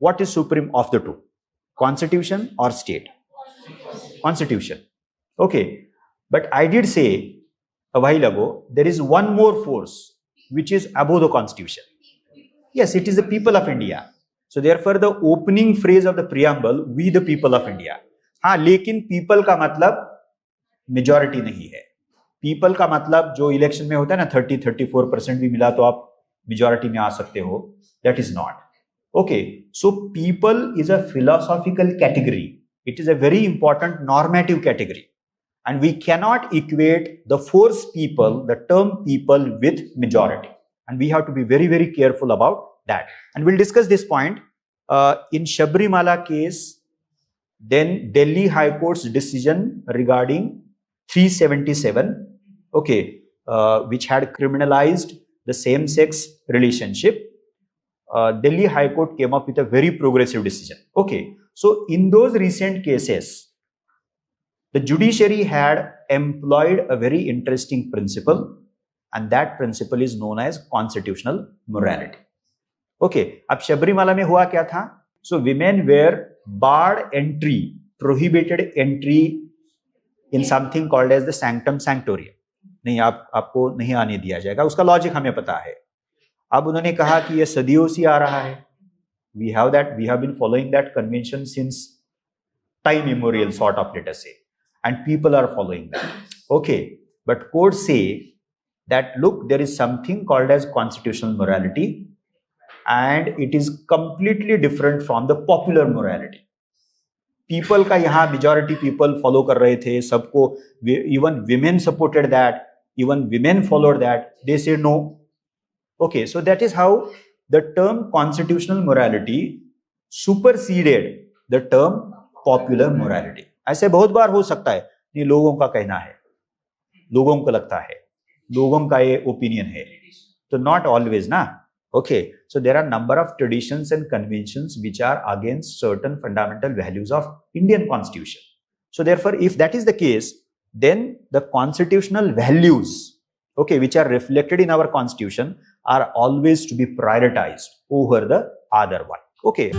what is supreme of the two? Constitution or state? Constitution. Okay. But I did say a while ago, there is one more force which is above the Constitution. Yes, it is the people of India. So therefore the opening phrase of the preamble, we the people of India. हाँ, लेकिन people का मतलब majority नहीं है. People का मतलब जो election में होता है ना 30-34% भी मिला तो आप majority में आ सकते हो. That is not. Okay, so people is a philosophical category. It is a very important normative category. And we cannot equate the force people, the term people, with majority. And we have to be very, very careful about that. And we'll discuss this point. In Sabrimala case, then Delhi High Court's decision regarding 377, okay, which had criminalized the same-sex relationship, Delhi High Court came up with a very progressive decision. Okay, so in those recent cases, the judiciary had employed a very interesting principle, and that principle is known as constitutional morality. Okay, अब शबरीमला में हुआ क्या था? So women were barred entry, prohibited entry in something called as the sanctum sanctorum. नहीं, आपको नहीं आने दिया जाएगा. उसका लॉजिक हमें पता है. अब उन्होंने कहा कि ये सदियों से आ रहा है. We have been following that convention since time immemorial, sort of, let us say. And people are following that. Okay, but courts say that, look, there is something called as constitutional morality, and it is completely different from the popular morality. People का यहाँ majority people follow कर रहे थे, सबको, even women supported that, even women followed that. They say no. Okay, so that is how the term constitutional morality superseded the term popular morality. ऐसे बहुत बार हो सकता है. ये लोगों का कहना है, लोगों को लगता है, लोगों का ये ओपिनियन है, तो not always ना. Okay, so there are number of traditions and conventions which are against certain fundamental values of Indian Constitution. So therefore, if that is the case, then the constitutional values, okay, which are reflected in our Constitution, are always to be prioritized over the other one. Okay.